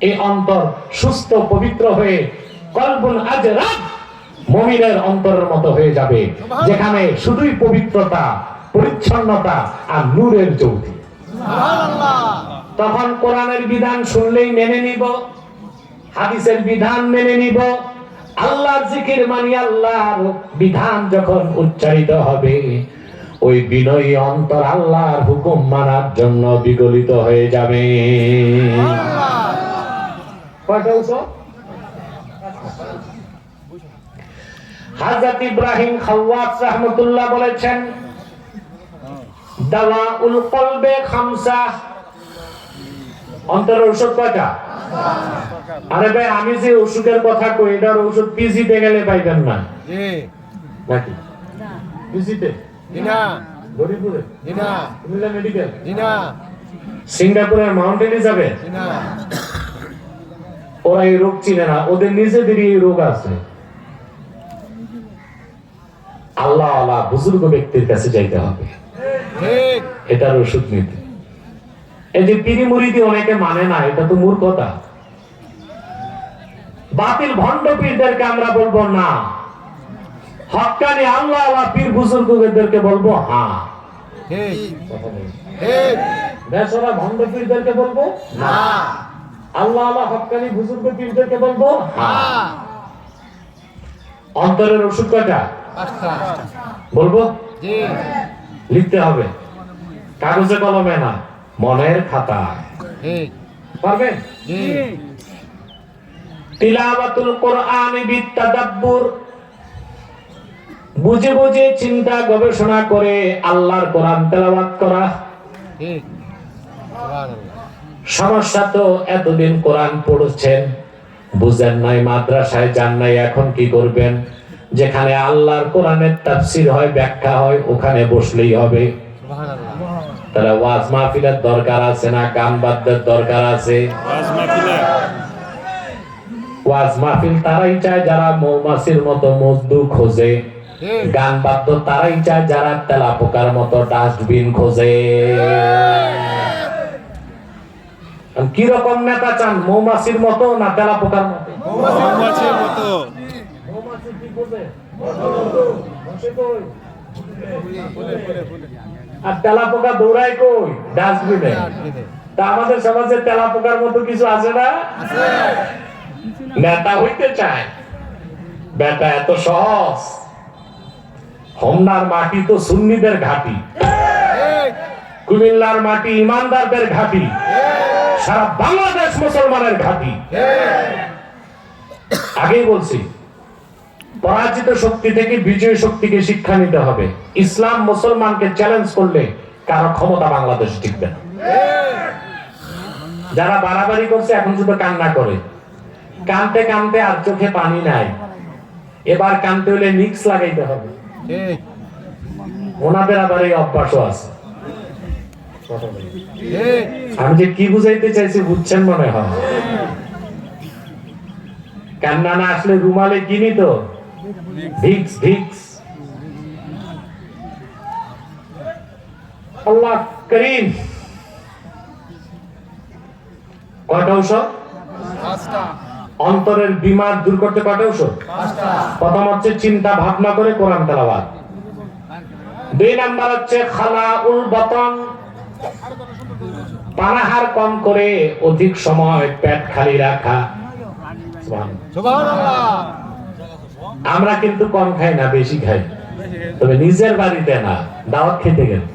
এই অন্তর সুস্থ পবিত্র হয়ে কলবুন আজরাব মুমিনের অন্তরের মতো হয়ে যাবে, যেখানে শুধুই পবিত্রতা, পরিচ্ছন্নতা আর নূরের জ্যোতি। তখন কোরআনের বিধান শুনলেই মেনে নিব, হাদিসের বিধান মেনে নিব। আল্লাহর জিকির মানি, আল্লাহর বিধান যখন উচ্চারিত হবে, ওই বিনয়ী অন্তর আল্লাহর হুকুম মানার জন্য বিগলিত হয়ে যাবে। হযরত ইব্রাহিম খাওয়াস রাহমাতুল্লাহ বলেছেন, দাওয়াউল কলবে খামসা, অন্তরের ওষুধ কয়টা? আরে ভাই, আমি যে ওষুধের কথা কই, এটার ওষুধ পিজিতে গেলে পাইবেন না। নাকি পিজিতে? না। গরিপুরে? না। কুমিল্লা মেডিকেল? না। সিঙ্গাপুরের মাউন্টেনে যাবে? না। ওরা এই রোগ চিনে না, ওদের নিজেদেরই এই রোগ আছে। আল্লাহ আল্লাহ বুজুর্গ ব্যক্তির কাছে যাইতে হবে এটার ওষুধ নিতে। এই যে পীরি মুরিদি অনেকে মানে না, এটা তো মূর্খতা। বাতিল ভণ্ড পীরদেরকে আমরা বলবো না, হক্কানি আল্লাহ আল্লাহ পীর বুজুর্গদেরকে বলবো হ্যাঁ। বেসরা ভণ্ড পীরদেরকে বলবো না, আল্লাহ আল্লাহ হক্কানি বুজুর্গ পীরদেরকে বলবো হ্যাঁ। অন্তরের ওষুধ কয়টা? বলবো? লিখতে হবে, কাগজে কলমে না, মনের খাতায়। পারবেন? তিলাওয়াতুল কোরআন বিতাদাব্বুর, বুঝে বুঝে চিন্তা গবেষণা করে আল্লাহর কোরআন তেলাওয়াত করা। সমস্যা তো এতদিন কোরআন পড়ছেন, বুঝেন নাই, মাদ্রাসায় যান নাই, এখন কি করবেন? যেখানে আল্লাহর কোরআনের তাফসীর হয়, ব্যাখ্যা হয়, ওখানে বসলেই হবে। তাহলে ওয়াজ মাহফিলের দরকার আছে না? গান বাদ্যের দরকার আছে? ওয়াজ মাহফিল তারাই চায় যারা মৌমাছির মতো মজদু খোঁজে, গান বাদ্য তারাই চায় যারা তেলা পোকার মতো ডাস্টবিন খোঁজে। কি রকম নেতা চান, মৌমাছির মতো না তেলা পোকার মতো? মৌমাছির মতো। মৌমাছি কি খোঁজে? আর তেলা পোকা দৌড়ায় কই? ডাস্টবিনে। তা আমাদের সমাজে তেলা পোকার মতো কিছু আছে না? নেতা হইতে চায়, বেটা এত সহজ। হোমনার মাটি তো সুন্নিদের ঘাঁটি, কুমিল্লার মাটি ইমানদারদের ঘাঁটি, সারা বাংলাদেশ মুসলমানের ঘাঁটি। আগেই বলছি, পরাজিত শক্তি থেকে বিজয়ী শক্তিকে শিক্ষা নিতে হবে। ইসলাম মুসলমানকে চ্যালেঞ্জ করলে কারো ক্ষমতা বাংলাদেশ টিকবে না। যারা বাড়াবাড়ি করছে এখন শুধু কান্না করে, কানতে কানতে আর চোখে পানি নাই। এবার কানতে হলে মিক্স লাগাইতে হবে। ওনাদের আবার এই অভ্যাসও আছে। আমি যে কি বুঝাইতে চাইছি বুঝছেন মনে হয়। কান্না না আসলে রুমালে কিনি তো ভিক্স ভিক্স। আল্লাহ করিম। কয়টা ঔষধ? অন্তরের বিমার দূর করতে কয়টা ঔষধ? প্রথম হচ্ছে চিন্তা ভাবনা করে কোরআন তেলাওয়াত। 2 নাম্বার হচ্ছে খালাউল বাতন, পানাহার কম করে অধিক সময় পেট খালি রাখা। সুবহানাল্লাহ। আমরা কিন্তু কম খাই না, বেশি খাই, তবে নিজের বাড়িতে না, দাওয়াত খেতে গেলে।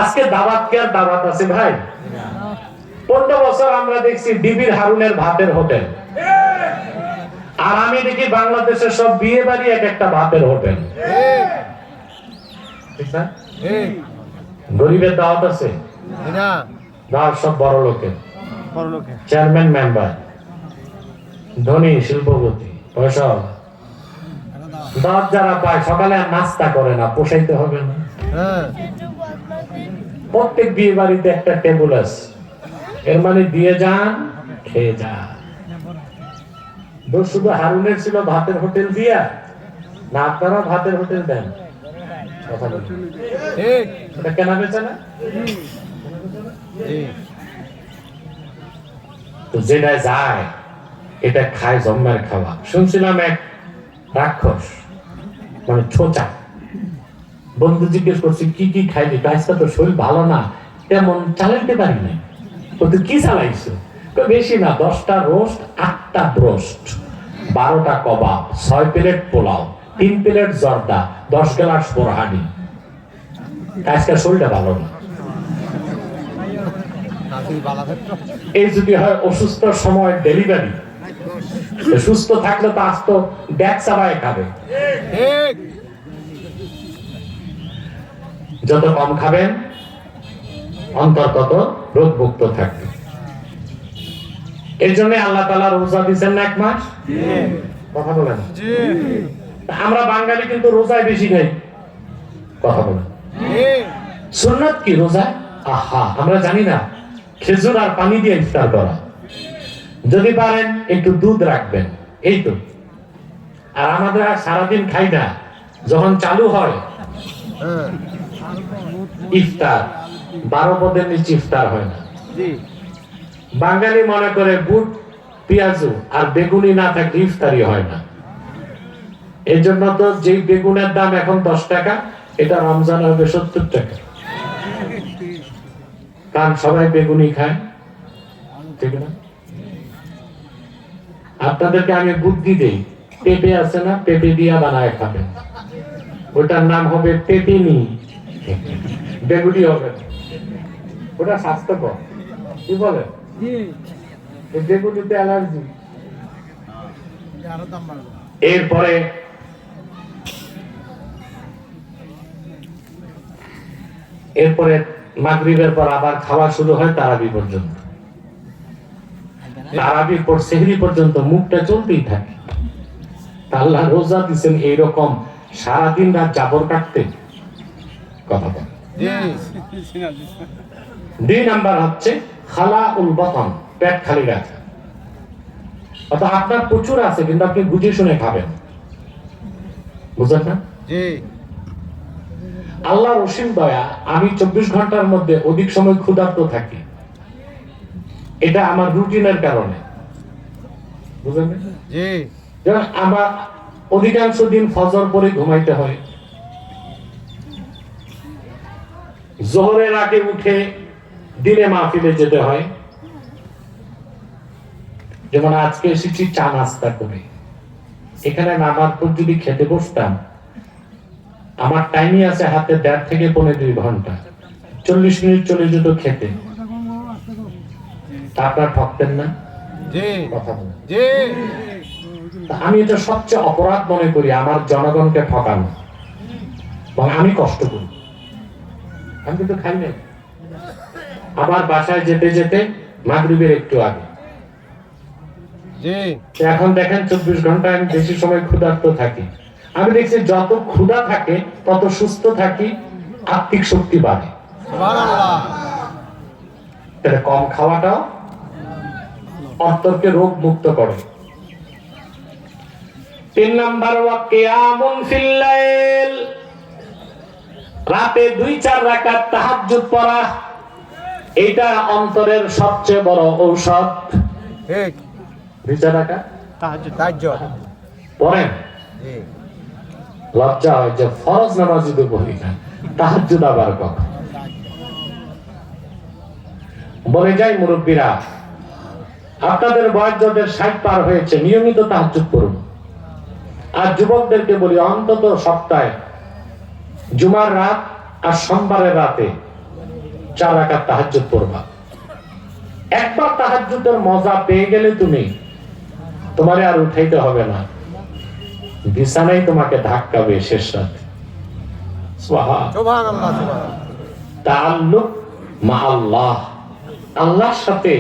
আজকে দাওয়াত কে আর দাওয়াত আছে ভাই? 15 বছর আমরা দেখছি ডিবির হারুনের ভাতের হোটেল, আর আমি দেখি বাংলাদেশের সব বিয়ে বাড়ি এক একটা ভাতের হোটেল। ঠিক না? গরিবের দাওয়াত আছে না? দাওয়াত সব বড় লোকের, চেয়ারম্যান, মেম্বার, ধনী, শিল্পপতি, পয়সা। দাওয়াত যারা পায় সকালে আর নাস্তা করে না, পোষাইতে হবে না। প্রত্যেক বিয়ে বাড়িতে একটা টেবিল আছে, এর মানে দিয়ে যান, খেয়ে যান। শুধু হারুনের ছিল ভাতের হোটেল দিয়া, না আপনারা ভাতের হোটেল দেন? কথা বলুন, এটা কেনা বেচা না? তো যেটা যায় এটা খায় জন্মের খাওয়া। শুনছিলাম এক রাক্ষস মানে ছোচা বন্ধু জিজ্ঞেস করছে কি কি খাইলি, আজকে তো শরীর ভালো না, তেমন চালাইতে পারি না। তো কি চালাইছো? বেশি না, 10টা রোস্ট, 8টা ব্রোস্ট, 12টা kebab, 6 plate pulao, 3 plate zarda, 10 glass borhani. আজকে শরীরটা ভালো না। এই যদি হয় অসুস্থ সময় ডেলিভারি, সুস্থ থাকলে তো আস্ত ব্যাগ চাবায় খাবে। যত কম খাবেন অন্তর তত রোগমুক্ত থাকবে। এর জন্য আল্লাহ তাআলা রোজা দিচ্ছেন না 1 মাস। কথা বলেন। আমরা বাঙালি কিন্তু রোজায় বেশি খাই। কথা বলেন। সুন্নাত কি রোজা? আহা, আমরা জানি না। খেজুর আর পানি দিয়ে ইফতার করা, যদি পারেন একটু দুধ রাখবেন, এই তো। আর আমাদের আর সারাদিন খাই না, যখন চালু হয় ইফতার, 12 পদের নিচে ইফতার হয় না। বাঙালি মনে করে বুট পেঁয়াজু আর বেগুনি না থাকলে ইফতারি হয় না। এই জন্য তো যে বেগুনের দাম এখন 10 টাকা, এটা রমজান হবে 70 টাকা। কারণ সবাই বেগুনি খায়, ঠিক না? আপনাদেরকে আমি বুদ্ধি দেই, পেঁপে আছে না, পেঁপে দিয়া বানায় খাবেন, ওটার নাম হবে পেপিনি, বেগুনি হবে, ওটা স্বাস্থ্যকর। কি বলে? বেগুনিতে অ্যালার্জি। এরপরে মাগরিবের পর আবার খাওয়া শুরু হয় তারাবি পর্যন্ত। তারাবির পর সেহরি পর্যন্ত মুখটা চলতেই থাকে। আল্লাহ রোজা দিচ্ছেন এইরকম সারাদিন রাত জাবর কাটতে। কথা বল। 2 নাম্বার হচ্ছে খালাউল বাতন, পেট খালি রাখা। অর্থাৎ আপনার প্রচুর আছে কিন্তু আপনি বুঝে শুনে খাবেন। বুঝলেন না? আল্লাহর অসীম দয়া, আমি 24 ঘন্টার মধ্যে অধিক সময় ক্ষুধার্ত থাকি, এটা আমার রুটিনের কারণে। বুঝলেন? আমার অধিকাংশ দিন ফজর পরে ঘুমাইতে হয়, জোহরের আগে উঠে দিনে মাহফিলে যেতে হয়। যেমন আজকে এসেছি চা নাস্তা করে, এখানে নামার পর যদি খেতে বসতাম, আমার টাইমই আছে হাতে 1.5 থেকে 2.5 ঘন্টা, 40 মিনিট চলে যেত খেতে। আপনার ঠকতেন না? কথা বলেন। আমি এটা সবচেয়ে অপরাধ মনে করি, আমার জনগণকে ঠকানো, এবং আমি কষ্ট করি। আমি কিন্তু খাই নাই। আবার বাসায় যেতে যেতে মাগরিবের একটু আগে। এখন দেখেন 24 ঘন্টায় আমি বেশি সময় ক্ষুধার্ত থাকি। আমি দেখছি যত ক্ষুধা থাকে তত সুস্থ থাকি, আত্মিক শক্তি বাড়ে। তাহলে কম খাওয়াটাও অন্তরকে রোগ মুক্ত করে। 3 নাম্বার ওয়া কিয়ামুন ফিল লাইল, রাতে 2-4 রাকাত তাহাজ্জুদ পড়া, এটা অন্তরের সবচেয়ে বড় ঔষধ। ঠিক, 2-4 রাকাত তাহাজ্জুদ পড়েন। লজ্জা হয় যে ফরজ নামাজ তো পড়ি না, তাহাজ্জুদ আবার কখন? বলে যাই মুরব্বীরা, আপনাদের বয়স যাদের 60 পার হয়েছে, নিয়মিত তাহাজ্জুদ পড়ুন। আর যুবকদেরকে বলি, অন্তত সপ্তাহে জুমার রাত আর সোমবারের রাতে 4 রাকাত তাহাজ্জুদ পড়বা। একবার তাহাজ্জুদের মজা পেয়ে গেলে তুমি, তোমারে আর উঠাইতে হবে না, বিছানায় তোমাকে ধাক্কাবে শেষ রাতে। সুবহানাল্লাহ। তাআল্লুক মা আল্লাহ, আল্লাহর সাথে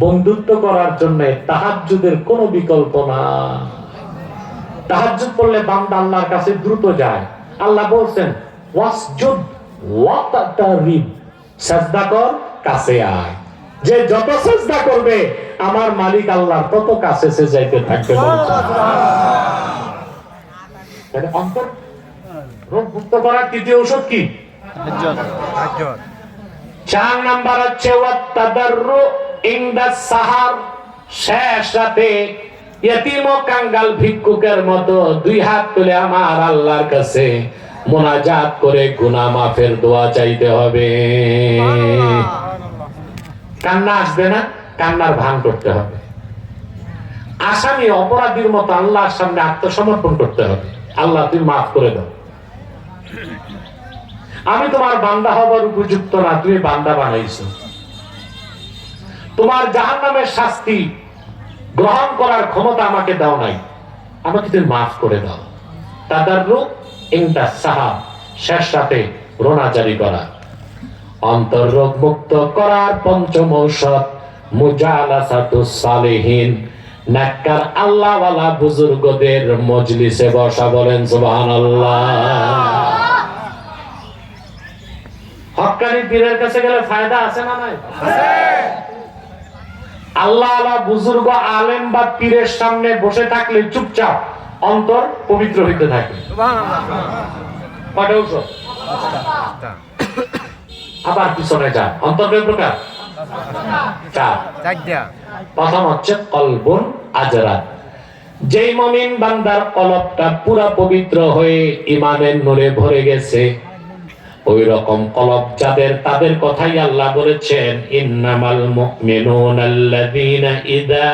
বন্ধুত্ব করার জন্য তাহাজ্জুদের কোনো বিকল্প না। তাহাজ্জুদ পড়লে বান্দা আল্লাহর কাছে দ্রুত যায়। আল্লাহ বলছেন ওয়াসজুদ ওয়াতারিব, সিজদা কর, কাছে আয়। যে যত সিজদা করবে আমার মালিক আল্লাহ তত কাছে সে যাইতে থাকবে। তাহলে অন্তর রোগ মুক্ত করার তৃতীয় ঔষধ কি? তাহাজ্জুদ। 4 নাম্বার হচ্ছে ওয়াত তাদাররু ইনদা সাহার, শেষ রাতে ইয়তীম ও কাঙ্গাল ভিক্ষুকের মতো দুই হাত তুলে আমার আল্লাহর কাছে মুনাজাত করে গুনাহ মাফের দোয়া চাইতে হবে। কান্না আসবে না, কান্নার ভান করতে হবে। আসামি অপরাধীর মতো আল্লাহর সামনে আত্মসমর্পণ করতে হবে। আল্লাহ তুমি মাফ করে দাও, আমি তোমার বান্দা হবার উপযুক্ত না, তুমি বান্দা বানাইছো। তোমার জাহান্নামের শাস্তি গ্রহণ করার ক্ষমতা আমাকে দাও নাই, আমাকে তুমি মাফ করে দাও। তাদাররুক ইনদা সাহাব, শেষ রাতে রোনা জারি করা। অন্তররোগ মুক্ত করার পঞ্চম ঔষধ মুজালাসাতুস সালিহিন, নেককার আল্লাহওয়ালা বুজুর্গদের মজলিসে বসা। বলেন সুবহানাল্লাহ। হক্কানি পীরের কাছে গেলে ফায়দা আছে না নাই? আল্লাহওয়ালা বুজুর্গ আলেম বা পীরের সামনে বসে থাকলে চুপচাপ অন্তর পবিত্র হইতে থাকে। কয়টা ঔষধ? আবার পিছনে যান। অন্তর কয় প্রকার? চারটা। প্রথম হচ্ছে কলবুন আজরাত, যেই মুমিন বান্দার কলবটা পুরা পবিত্র হয়ে ঈমানের নূরে ভরে গেছে, ওই রকম কলব যাদের, তাদের কথাই আল্লাহ বলেছেন ইন্নামাল মুমিনুনাল্লাযীনা ইযা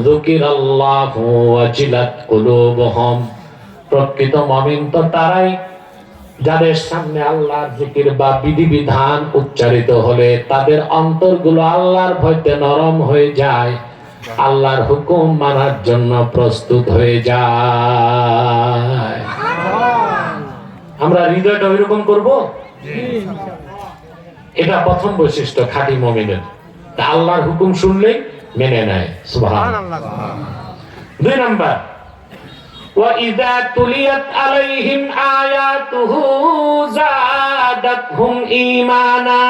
যুকিরাল্লাহু ওয়াজিলাত কুলুবুহুম। প্রকৃত মুমিন তো তারাই যাদের সামনে আল্লাহর জিকির বা বিধিবিধান উচ্চারিত হলে তাদের অন্তরগুলো আল্লাহর ভয়তে নরম হয়ে যায়, আল্লাহর হুকুম মানার জন্য প্রস্তুত হয়ে যায়। আমরা হৃদয়টা ওইরকম করব, এটা প্রথম বৈশিষ্ট্য খাঁটি মুমিনের। আল্লাহর হুকুম শুনলেই মেনে নেয়। সুবহানাল্লাহ। 2 নাম্বার, وَإِذَا تُلِيَتْ عَلَيْهِمْ آيَاتُهُ زَادَتْهُمْ إِيمَانًا।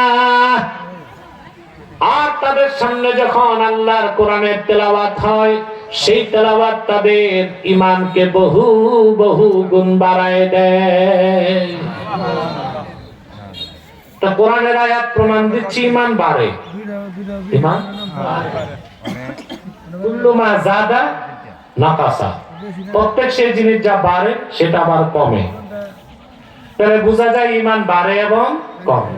আর তাদের সামনে যখন আল্লাহর কোরআনের তেলাওয়াত হয়, সেই তেলাওয়াত তাদের ঈমানকে বহু বহু গুণ বাড়ায় দেয়। তা কোরআনের আয়াত প্রমাণ দিচ্ছে ঈমান বাড়ে। ঈমান কুল্লু মা যাদা নাকাসা, প্রত্যেক সেই জিনিস যা বাড়ে সেটা আবার কমে। তাহলে বোঝা যায় ঈমান বাড়ে এবং কমে।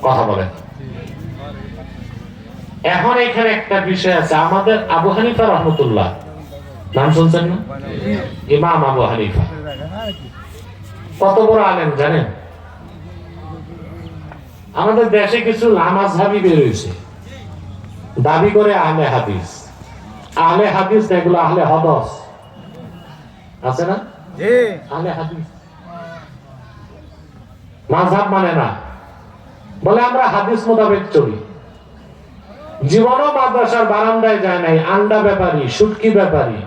কথা বলেন। এখন এখানে একটা বিষয় আছে, আমাদের আবু হানিফা রাহমাতুল্লাহ, নাম শুনছেন না? ইমাম আবু হানিফা কত বড় আলেম জানেন? আমাদের দেশে কিছু লামাযহাবী বের হয়েছে, দাবি করে আহলে হাদিস। আহলে হাদিস এগুলো আহলে হদস আছে না? আহলে হাদিস মাযহাব মানে না, বলে আমরা হাদিস মোতাবেক চলি। জীবনও মাদ্রাসার বারান্দায় যায় নাই, আন্ডা ব্যাপারী, শুটকি ব্যাপারী,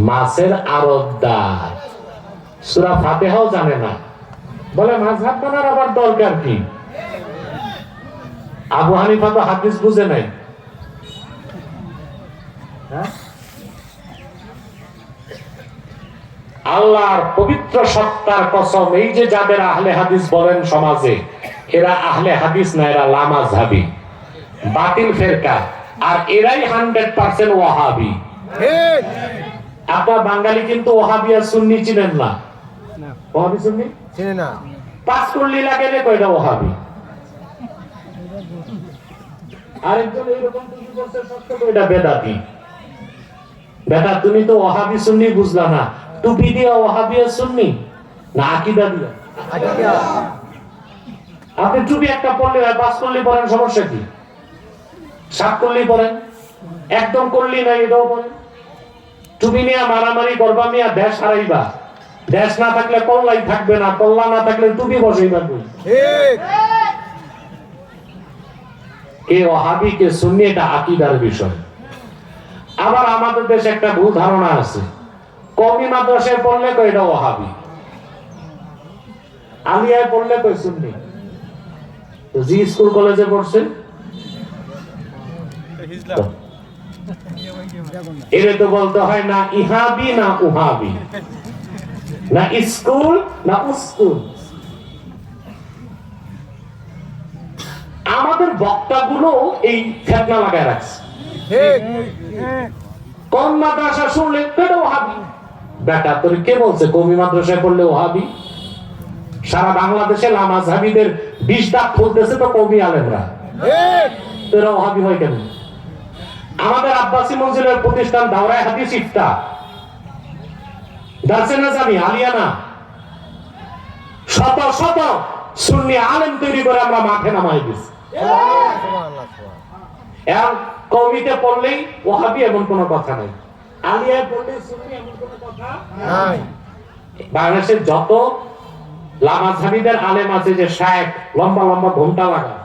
মাছের আড়তদার, সূরা ফাতিহাও জানে না, বলে মাযহাব মানার আবার দরকার কি? আবু হানিফা তো হাদিস বুঝে নাই। আল্লাহর পবিত্র সত্তার কসম, এই যে যাদের আহলে হাদিস বলেন সমাজে, এরা আহলে হাদিস না, এরা লামাযহাবী, বাতিল ফেরকা, আর এরাই 100% ওয়াহাবী। আপনার বাঙালি কিন্তু ওয়াহাবী আর সুন্নি চিনেন না। ওয়াহাবী সুন্নি চিনেন না? পাঁচ কুল্লি লাগাইলে কয়টা ওয়াহাবী? আরেকজন এরকম টুপি পরছে সত্য কয়টা বেদাতি। বেটা তুমি তো ওয়াহাবী সুন্নি বুঝলা না, টুপি দিয়া ওয়াহাবী আর সুন্নি না আকীদা দিয়া? আকীদা। আপনি টুপি একটা পরলে হয়, পাঁচ কুল্লি পরেন, সমস্যা কি? 7 কুল্লি পরেন, একদম কুল্লি নাই এটাও পরেন। টুপি নিয়ে মারামারি করবা, মিয়া দেশ হারাইবা। দেশ না থাকলে কল্লাই থাকবে না, কল্লা না থাকলে টুপি বসাইবা। ঠিক। কে ওয়াহাবী কে সুন্নি এটা আকীদার বিষয়। আবার আমাদের দেশে একটা ভুল ধারণা আছে, কওমি মাদ্রাসায় পড়লে কয় এটা ওয়াহাবী, আলিয়ায় পড়লে কয় সুন্নি। তো জি স্কুল কলেজে পড়ছে এর তো বলতে হয় না ইহাবি না উহাবি, না স্কুল না উস্কুল। আমাদের বক্তাগুলো এই ফেতনা লাগায় রাখছে। কোন মাদ্রাসা শুনলে কেটে ওহাবি। বেটা তোর কে বলছে কওমি মাদ্রাসায় পড়লে ওহাবি? সারা বাংলাদেশে লামাযহাবীদের 20 দাগ খুলতেছে তো কওমি আলেমরা, তোরা ওহাবি হয় কেন? আমাদের আব্বাসী মঞ্জিলের প্রতিষ্ঠান দাওরায়ে হাদিস ইফতা, দারসে নাজামি, আলিয়ানা, শত শত সুন্নি আলেম তৈরি করে আমরা মাঠে নামাই দিছি। আর কওমিতে পড়লেই ওহাবি এমন কোনো কথা নাই, আলিয়ায় পড়লেই সুন্নি এমন কোনো কথা নাই। বাংলাদেশের যত লামাযহাবীদের আলেম আছে যে শায়েখ লম্বা লম্বা ঘোমটা লাগা,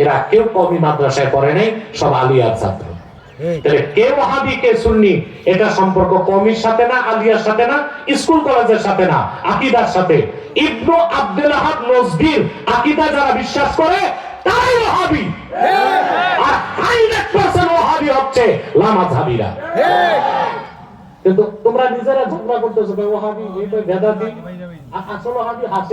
এরা কেউ কওমি মাদ্রাসায় পড়ে নাই, সব আলিয়ার ছাত্র। তাহলে কে ওয়াহাবি কে সুন্নি এটা সম্পর্ক কওমির সাথে না, আলিয়ার সাথে না, স্কুল কলেজের সাথে না, আকীদার সাথে। ইবনু আব্দুল আহাদ নজদির আকীদা যারা বিশ্বাস করে তারাই ওয়াহাবি, আর 100% ওয়াহাবি হচ্ছে লামাযহাবীরা। কিন্তু তোমরা নিজেরা ঝগড়া করতেছো ওয়াহাবি, এই তো বেদাতি, আসলে ওয়াহাবি হাসে।